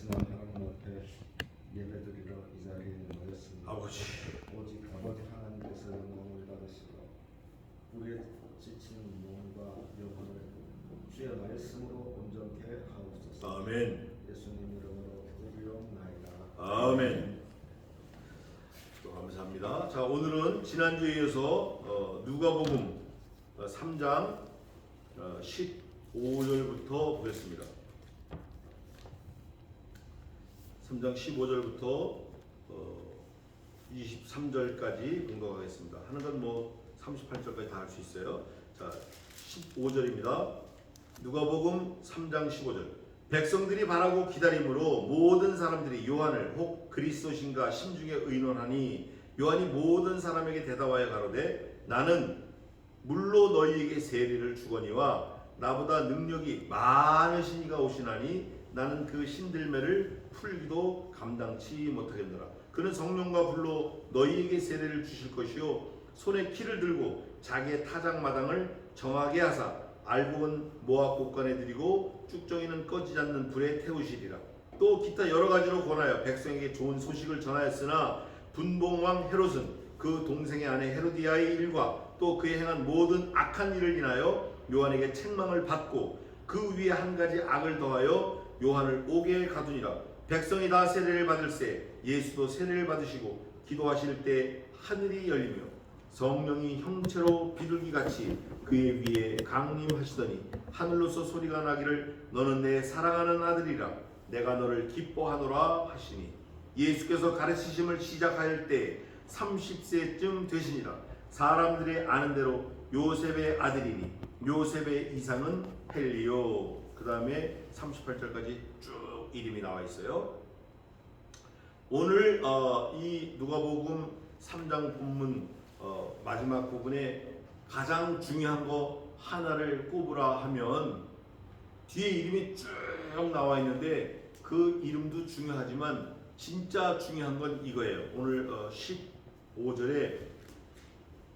말씀한 하나님 앞에 예배드리러 이 자리에 모였습니다. 아버지, 오직 아버지 하나님께서 영광을 받으시고 우리의 지친 몸과 영혼을 주의 말씀으로 온전케 하옵소서. 아멘. 예수님 이름으로 기도드리옵나이다. 아멘. 또 감사합니다. 자, 오늘은 지난주에 이어서 누가복음 3장 15절부터 보겠습니다. 3장 15절부터 23절까지 공독하겠습니다. 하는 건 뭐 38절까지 다 할 수 있어요. 자, 15절입니다. 누가복음 3장 15절. 백성들이 바라고 기다림으로 모든 사람들이 요한을 혹 그리스도신가 심중에 의논하니 요한이 모든 사람에게 대답하여 가로되 나는 물로 너희에게 세례를 주거니와 나보다 능력이 많으신 이가 오시나니 나는 그 신들매를 풀기도 감당치 못하겠노라. 그는 성령과 불로 너희에게 세례를 주실 것이요 손에 키를 들고 자기의 타작마당을 정하게 하사 알곡은 모압 곳간에 들이고 쭉정이는 꺼지지 않는 불에 태우시리라. 또 기타 여러 가지로 권하여 백성에게 좋은 소식을 전하였으나 분봉왕 헤롯은 그 동생의 아내 헤로디아의 일과 또 그의 행한 모든 악한 일을 인하여 요한에게 책망을 받고 그 위에 한 가지 악을 더하여 요한을 옥에 가두니라. 백성이 다 세례를 받을새 예수도 세례를 받으시고 기도하실 때 하늘이 열리며 성령이 형체로 비둘기같이 그의 위에 강림하시더니 하늘로서 소리가 나기를 너는 내 사랑하는 아들이라 내가 너를 기뻐하노라 하시니 예수께서 가르치심을 시작할 때 30세쯤 되시니라. 사람들이 아는 대로 요셉의 아들이니 요셉의 이상은 헬리오. 그 다음에 38절까지 쭉 이름이 나와 있어요. 오늘 이 누가복음 3장 본문 마지막 부분에 가장 중요한 거 하나를 꼽으라 하면 뒤에 이름이 쭉 나와 있는데 그 이름도 중요하지만 진짜 중요한 건 이거예요. 오늘 15절에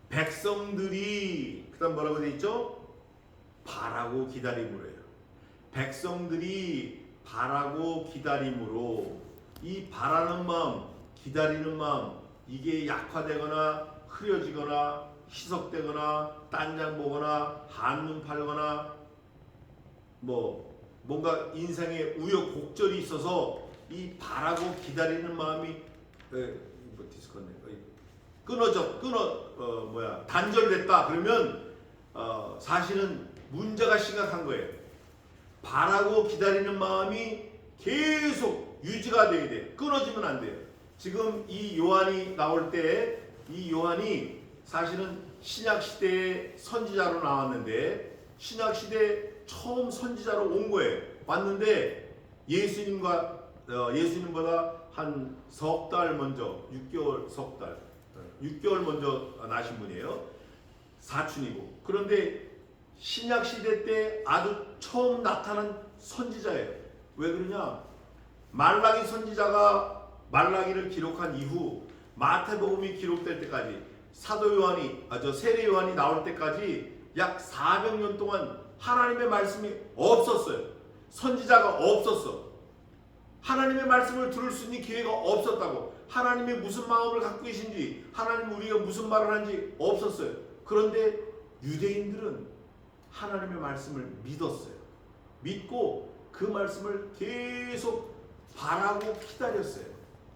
백성들이 그 다음 뭐라고 되어 있죠? 바라고 기다림으로예요. 백성들이 바라고 기다림으로 이 바라는 마음, 기다리는 마음 이게 약화되거나 흐려지거나 희석되거나 딴장 보거나 한눈 팔거나 뭔가 인생에 우여곡절이 있어서 이 바라고 기다리는 마음이 단절됐다 그러면 사실은 문제가 심각한 거예요. 바라고 기다리는 마음이 계속 유지가 돼야 돼. 끊어지면 안 돼요. 지금 이 요한이 나올 때 이 요한이 사실은 신약 시대의 선지자로 나왔는데 신약 시대 처음 선지자로 온 거예요. 왔는데 예수님보다 한 석 달 먼저 6개월 먼저 나신 분이에요. 사춘이고. 그런데 신약 시대 때 아주 처음 나타난 선지자예요. 왜 그러냐? 말라기 선지자가 말라기를 기록한 이후 마태복음이 기록될 때까지 사도 요한이 세례 요한이 나올 때까지 약 400년 동안 하나님의 말씀이 없었어요. 선지자가 없었어. 하나님의 말씀을 들을 수 있는 기회가 없었다고. 하나님이 무슨 마음을 갖고 계신지, 하나님 우리가 무슨 말을 하는지 없었어요. 그런데 유대인들은 하나님의 말씀을 믿었어요. 믿고 그 말씀을 계속 바라고 기다렸어요.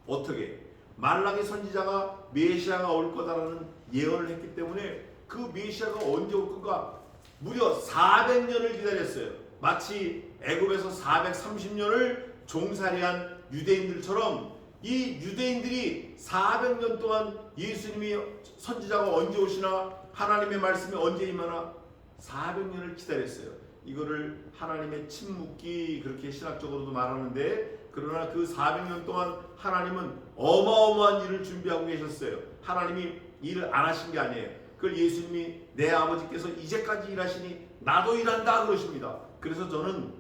어떻게? 말라기 선지자가 메시아가 올 거다라는 예언을 했기 때문에 그 메시아가 언제 올 건가 무려 400년을 기다렸어요. 마치 애굽에서 430년을 종살이한 유대인들처럼 이 유대인들이 400년 동안 예수님이 선지자가 언제 오시나 하나님의 말씀이 언제 임하나 400년을 기다렸어요. 이거를 하나님의 침묵기 그렇게 신학적으로도 말하는데 그러나 그 400년 동안 하나님은 어마어마한 일을 준비하고 계셨어요. 하나님이 일을 안 하신 게 아니에요. 그걸 예수님이 내 아버지께서 이제까지 일하시니 나도 일한다 그러십니다. 그래서 저는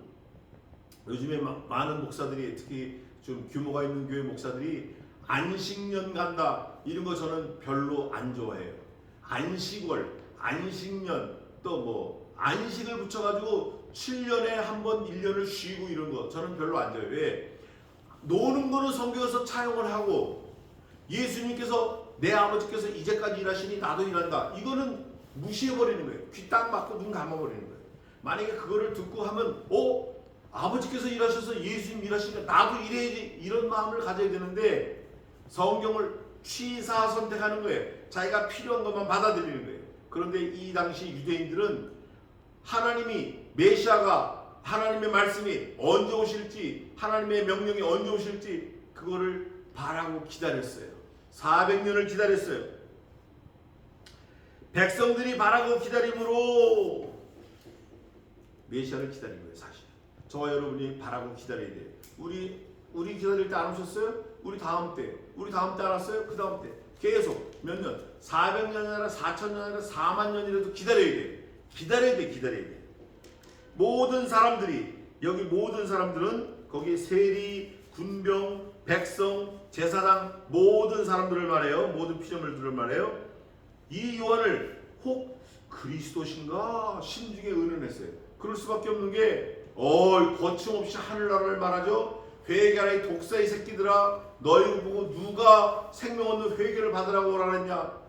요즘에 많은 목사들이 특히 좀 규모가 있는 교회 목사들이 안식년 간다 이런 거 저는 별로 안 좋아해요. 안식월, 안식년 또 안식을 붙여가지고 7년에 한 번 1년을 쉬고 이런 거 저는 별로 안 좋아해요. 왜? 노는 거는 성경에서 차용을 하고 예수님께서 내 아버지께서 이제까지 일하시니 나도 일한다. 이거는 무시해버리는 거예요. 귀 딱 막고 눈 감아버리는 거예요. 만약에 그거를 듣고 하면 아버지께서 일하셔서 예수님 일하시니까 나도 일해야지 이런 마음을 가져야 되는데 성경을 취사 선택하는 거예요. 자기가 필요한 것만 받아들이는 거예요. 그런데 이 당시 유대인들은 하나님이 메시아가 하나님의 말씀이 언제 오실지 하나님의 명령이 언제 오실지 그거를 바라고 기다렸어요. 400년을 기다렸어요. 백성들이 바라고 기다림으로 메시아를 기다린 거예요. 사실 저와 여러분이 바라고 기다려야 돼요. 우리 기다릴 때 안 오셨어요? 우리 다음 때 안 왔어요? 그 다음 때 계속 몇 년? 400년이 아니라 4,000년 아니라 4만 년이라도 기다려야 돼요. 기다려야 돼. 모든 사람들이 여기 모든 사람들은 거기 세리, 군병, 백성, 제사장 모든 사람들을 말해요. 모든 피조물들을 말해요. 이 요한을 혹 그리스도신가 심중에 의논했어요. 그럴 수밖에 없는 게 거침없이 하늘나라를 말하죠. 회개하라 이 독사의 새끼들아, 너희 보고 누가 생명 얻는 회개를 받으라고 오라 그랬냐.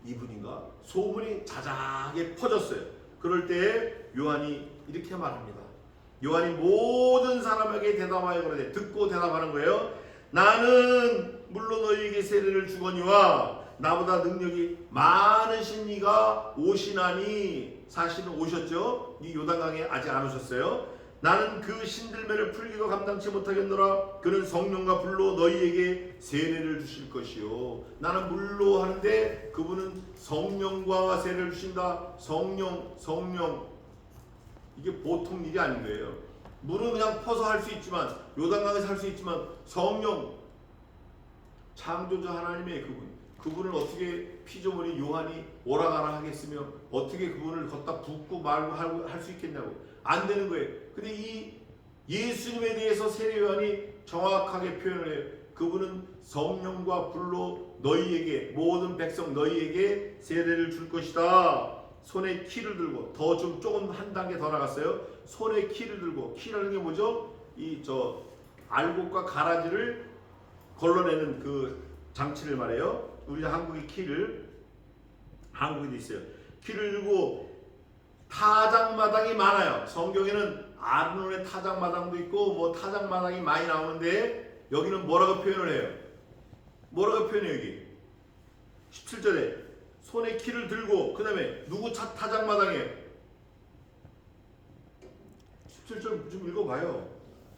이분인가 소문이 자자하게 퍼졌어요. 그럴 때 요한이 이렇게 말합니다. 요한이 모든 사람에게 대답하여 그러되 듣고 대답하는 거예요. 나는 물론 너희에게 세례를 주거니와 나보다 능력이 많으신 이가 오시나니. 사실은 오셨죠. 이 요단강에 아직 안 오셨어요. 나는 그 신들매를 풀기도 감당치 못하겠노라. 그는 성령과 불로 너희에게 세례를 주실 것이요. 나는 물로 하는데 그분은 성령과 세례를 주신다. 성령 이게 보통 일이 아닌 거예요. 물은 그냥 퍼서 할 수 있지만 요단강에서 할 수 있지만 성령 창조자 하나님의 그분을 어떻게 피조물이 요한이 오라가라 하겠으며 어떻게 그분을 걷다 붓고 말고 할 수 있겠냐고. 안 되는 거예요. 근데 이 예수님에 대해서 세례 요한이 정확하게 표현을 해요. 그분은 성령과 불로 너희에게 모든 백성 너희에게 세례를 줄 것이다. 손에 키를 들고 조금 한 단계 더 나갔어요. 손에 키를 들고 키라는 게 뭐죠? 알곡과 가라지를 걸러내는 그 장치를 말해요. 우리 한국의 한국에도 있어요. 키를 들고 타작마당이 많아요. 성경에는 아르논의 타작마당도 있고 타작마당이 많이 나오는데 여기는 뭐라고 표현을 해요? 여기 17절에 손에 키를 들고 그 다음에 누구 타작마당이에요? 17절 좀 읽어봐요.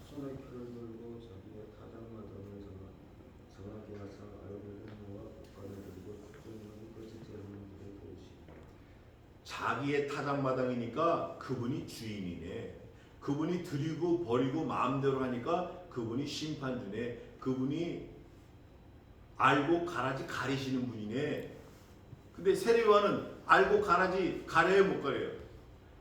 손에 키를 들고 자기의 타작마당을 정하게 하사 알고를 행모와 국간을 들고 특정인은 거짓지 않는 일에 도우시고. 자기의 타작마당이니까 그분이 주인이네. 그분이 드리고 버리고 마음대로 하니까 그분이 심판주네. 그분이 알고 가라지 가리시는 분이네. 근데 세례요한은 알고 가라지 가려요 못 가려요?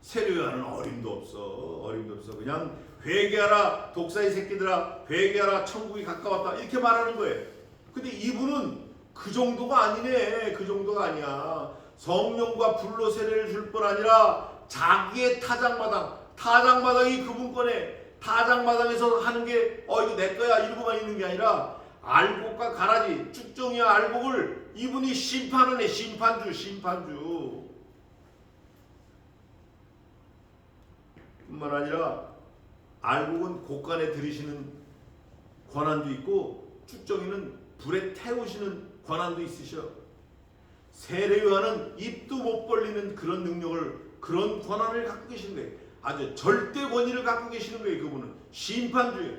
세례요한은 어림도 없어. 그냥 회개하라 독사의 새끼들아, 회개하라 천국이 가까웠다 이렇게 말하는 거예요. 근데 이분은 그 정도가 아니네. 그 정도가 아니야. 성령과 불로 세례를 줄 뿐 아니라 자기의 타작마당이 그분 거네. 타작마당에서 하는 게 이거 내 거야 이러고만 있는 게 아니라 알곡과 가라지 쭉정이와 알곡을 이분이 심판하네. 심판주 뿐만 아니라 알곡은 곳간에 들이시는 권한도 있고 쭉정이는 불에 태우시는 권한도 있으셔. 세례요한은 입도 못 벌리는 그런 능력을, 그런 권한을 갖고 계시는 거예요. 아주 절대 권위를 갖고 계시는 거예요. 그분은 심판주예요.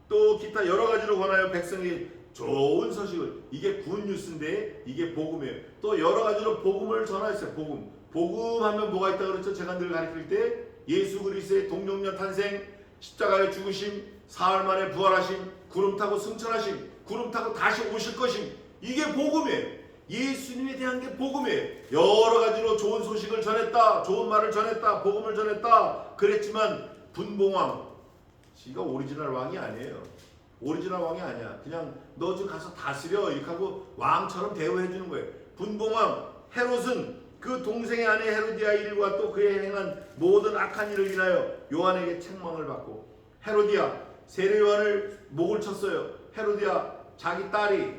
또 기타 여러 가지로 권하여 백성이 좋은 소식을, 이게 굿뉴스인데 이게 복음이에요. 또 여러 가지로 복음을 전하였어요. 복음하면 뭐가 있다 그랬죠? 제가 늘 가르칠 때 예수 그리스도의 동정녀 탄생, 십자가의 죽으심, 사흘 만에 부활하심, 구름 타고 승천하심, 구름 타고 다시 오실 것임. 이게 복음이에요. 예수님에 대한 게 복음이에요. 여러 가지로 좋은 소식을 전했다, 좋은 말을 전했다, 복음을 전했다 그랬지만 분봉왕 지가 오리지널 왕이 아니에요. 오리지널 왕이 아니야. 그냥 너 좀 가서 다스려 이렇게 하고 왕처럼 대우해 주는 거예요. 분봉왕 헤롯은 그 동생의 아내 헤로디아 일과 또 그의 행한 모든 악한 일을 인하여 요한에게 책망을 받고, 헤로디아 세례 요한을 목을 쳤어요. 헤로디아 자기 딸이,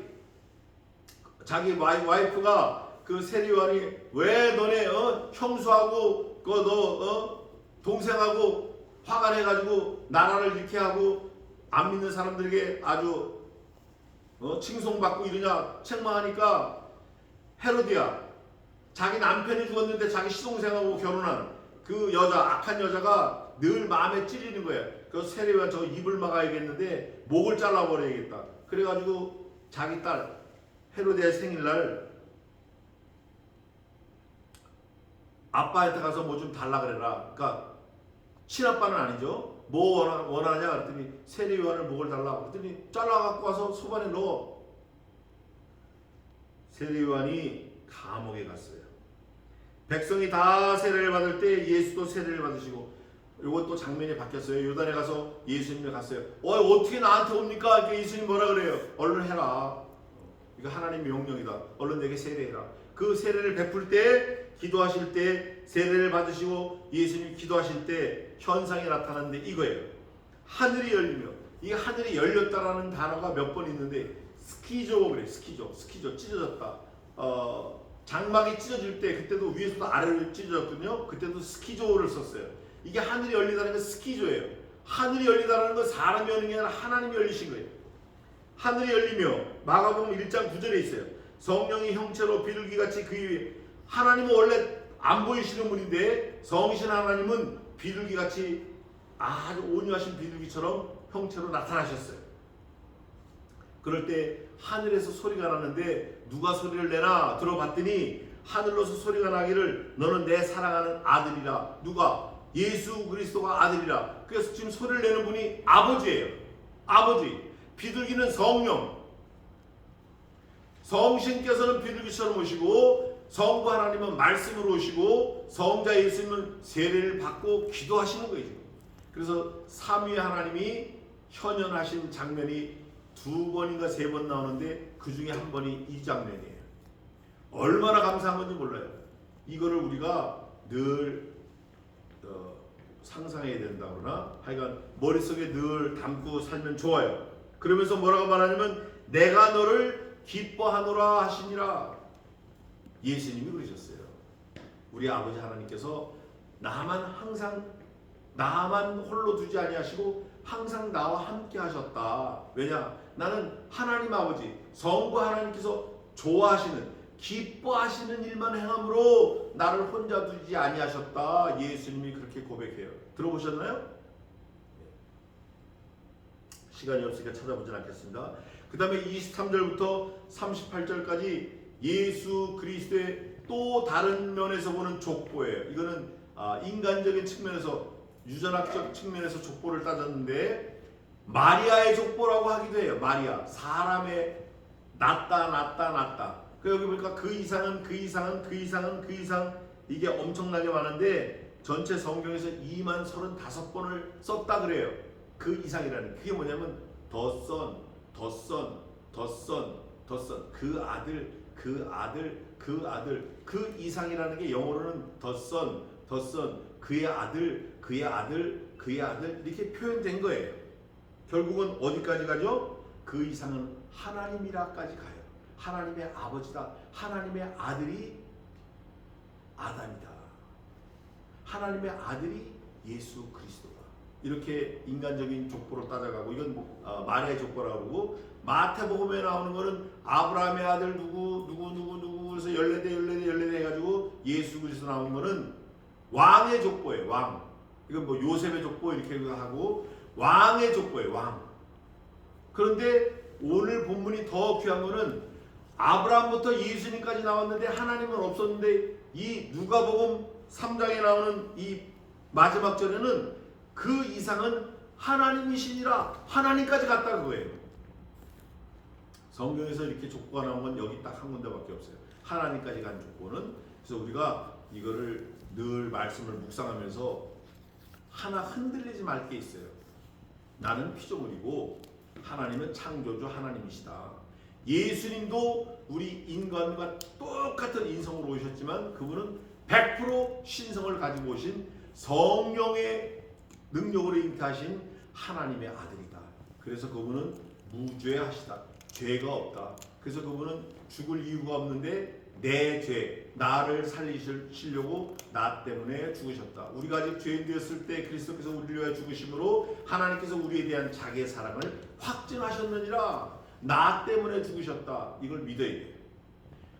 자기 와이프가 그 세례 요한이 왜 너네 형수하고 그 너 동생하고 화가 내가지고 나라를 이렇게 하고 안 믿는 사람들에게 아주 칭송받고 이러냐 책망하니까, 헤로디아 자기 남편이 죽었는데 자기 시동생하고 결혼한 그 여자, 악한 여자가 늘 마음에 찔리는 거야. 그래서 세례요한 저 입을 막아야겠는데 목을 잘라버려야겠다. 그래가지고 자기 딸 헤로디아의 생일날 아빠한테 가서 뭐 좀 달라 그래라. 그러니까 친아빠는 아니죠. 뭐 원하냐 그랬더니 세례요한을 목을 달라 그랬더니 잘라갖고 와서 소반에 넣어. 세례요한이 감옥에 갔어요. 백성이 다 세례를 받을 때 예수도 세례를 받으시고, 이것도 장면이 바뀌었어요. 요단에 가서 예수님이 갔어요. 어떻게 나한테 옵니까? 이렇게 예수님 뭐라 그래요? 얼른 해라. 이거 하나님의 명령이다. 얼른 내게 세례해라. 그 세례를 베풀 때, 기도하실 때 세례를 받으시고 예수님이 기도하실 때 현상이 나타나는데 이거예요. 하늘이 열리며, 이 하늘이 열렸다라는 단어가 몇 번 있는데 스키조 그래. 스키조 찢어졌다. 장막이 찢어질 때 그때도 위에서도 아래로 찢어졌거든요. 그때도 스키조를 썼어요. 이게 하늘이 열리다는 건 스키조예요. 하늘이 열리다는 건 사람이 여는 게 아니라 하나님이 열리신 거예요. 하늘이 열리며, 마가복음 1장 9절에 있어요. 성령이 형체로 비둘기같이 그 위에, 하나님은 원래 안 보이시는 분인데 성신 하나님은 비둘기같이 아주 온유하신 비둘기처럼 형체로 나타나셨어요. 그럴 때 하늘에서 소리가 나는데 누가 소리를 내나 들어봤더니 하늘로서 소리가 나기를 너는 내 사랑하는 아들이라. 누가? 예수 그리스도가 아들이라. 그래서 지금 소리를 내는 분이 아버지예요. 아버지. 비둘기는 성령, 성신께서는 비둘기처럼 오시고 성부 하나님은 말씀으로 오시고 성자 예수님은 세례를 받고 기도하시는 거예요. 그래서 삼위 하나님이 현현하신 장면이 2번인가 3번 나오는데 그 중에 한 번이 이 장면이에요. 얼마나 감사한 건지 몰라요. 이거를 우리가 늘 상상해야 된다 그러나 하여간 머릿속에 늘 담고 살면 좋아요. 그러면서 뭐라고 말하냐면 내가 너를 기뻐하노라 하시니라. 예수님이 그러셨어요. 우리 아버지 하나님께서 나만 홀로 두지 아니하시고 항상 나와 함께 하셨다. 왜냐? 나는 하나님 아버지 성부 하나님께서 좋아하시는 기뻐하시는 일만 행함으로 나를 혼자 두지 아니하셨다. 예수님이 그렇게 고백해요. 들어보셨나요? 시간이 없으니까 찾아보진 않겠습니다. 그 다음에 23절부터 38절까지 예수 그리스도의 또 다른 면에서 보는 족보예요. 이거는 인간적인 측면에서, 유전학적 측면에서 족보를 따졌는데 마리아의 족보라고 하기도 해요. 마리아, 사람의 낳다. 그 여기 보니까 그 이상은 이게 엄청나게 많은데 전체 성경에서 20,35번을 썼다 그래요. 그 이상이라는 그게 뭐냐면 더 선, 그 이상이라는 게 영어로는 더 선, 그의 아들 이렇게 표현된 거예요. 결국은 어디까지 가죠? 그 이상은 하나님이라까지 가요. 하나님의 아버지다. 하나님의 아들이 아담이다. 하나님의 아들이 예수 그리스도다. 이렇게 인간적인 족보로 따져가고, 이건 마리아의 족보라고 그러고, 마태복음에 나오는 거는 아브라함의 아들 누구 그래서 14대 해가지고 예수 그리스도 나오는 거는 왕의 족보예요. 왕. 이건 뭐 요셉의 족보 이렇게 하고 왕의 족보예요. 왕. 그런데 오늘 본문이 더 귀한 거는 아브라함부터 예수님까지 나왔는데 하나님은 없었는데 이 누가복음 3장에 나오는 이 마지막 절에는 그 이상은 하나님이시니라. 하나님까지 갔다 그거예요. 성경에서 이렇게 족보가 나온 건 여기 딱 한 군데밖에 없어요. 하나님까지 간 족보는. 그래서 우리가 이거를 늘 말씀을 묵상하면서 하나 흔들리지 말 게 있어요. 나는 피조물이고 하나님은 창조주 하나님이시다. 예수님도 우리 인간과 똑같은 인성으로 오셨지만 그분은 100% 신성을 가지고 오신 성령의 능력으로 잉태하신 하나님의 아들이다. 그래서 그분은 무죄하시다. 죄가 없다. 그래서 그분은 죽을 이유가 없는데 내 죄, 나를 살리시려고 나 때문에 죽으셨다. 우리가 아직 죄인 되었을 때 그리스도께서 우리를 위하여 죽으심으로 하나님께서 우리에 대한 자기의 사랑을 확증하셨느니라. 나 때문에 죽으셨다. 이걸 믿어야 돼요.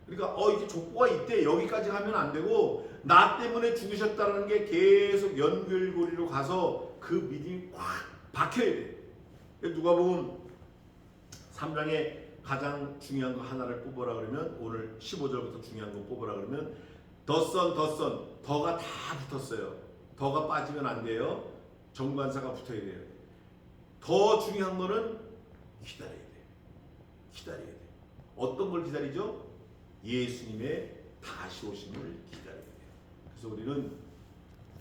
그러니까 이제 족보가 있대. 여기까지 하면 안 되고 나 때문에 죽으셨다는 게 계속 연결고리로 가서 그 믿음이 확 박혀야 돼. 누가복음 3장에 가장 중요한 거 하나를 뽑으라 그러면 오늘 15절부터 중요한 거 뽑으라 그러면 더가 다 붙었어요. 더가 빠지면 안 돼요. 정관사가 붙어야 돼요. 더 중요한 거는 기다려야 돼. 기다려야 돼. 어떤 걸 기다리죠? 예수님의 다시 오심을 기다려야 돼요. 그래서 우리는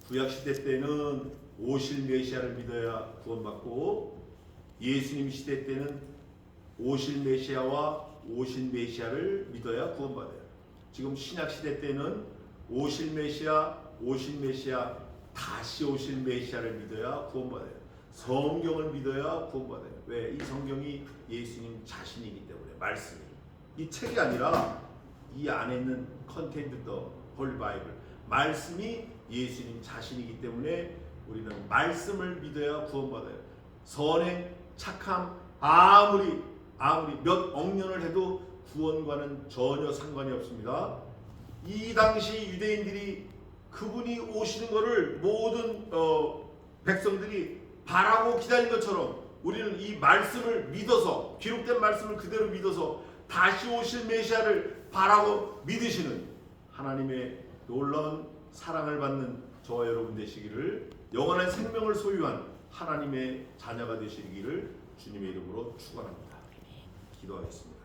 구약시대 때는 오실 메시아를 믿어야 구원받고 예수님 시대 때는 오실 메시아와 오신 메시아를 믿어야 구원받아요. 지금 신약시대 때는 오실 메시아, 오신 메시아, 다시 오실 메시아를 믿어야 구원받아요. 성경을 믿어야 구원받아요. 왜? 이 성경이 예수님 자신이기 때문에. 말씀이. 이 책이 아니라 이 안에 있는 컨텐츠 더 홀 바이블. 말씀이 예수님 자신이기 때문에 우리는 말씀을 믿어야 구원받아요. 선행, 착함, 아무리 몇 억년을 해도 구원과는 전혀 상관이 없습니다. 이 당시 유대인들이 그분이 오시는 것을 모든 백성들이 바라고 기다린 것처럼 우리는 이 말씀을 믿어서 기록된 말씀을 그대로 믿어서 다시 오실 메시아를 바라고 믿으시는 하나님의 놀라운 사랑을 받는 저와 여러분 되시기를 영원한 생명을 소유한 하나님의 자녀가 되시기를 주님의 이름으로 축원합니다. 기도하겠습니다.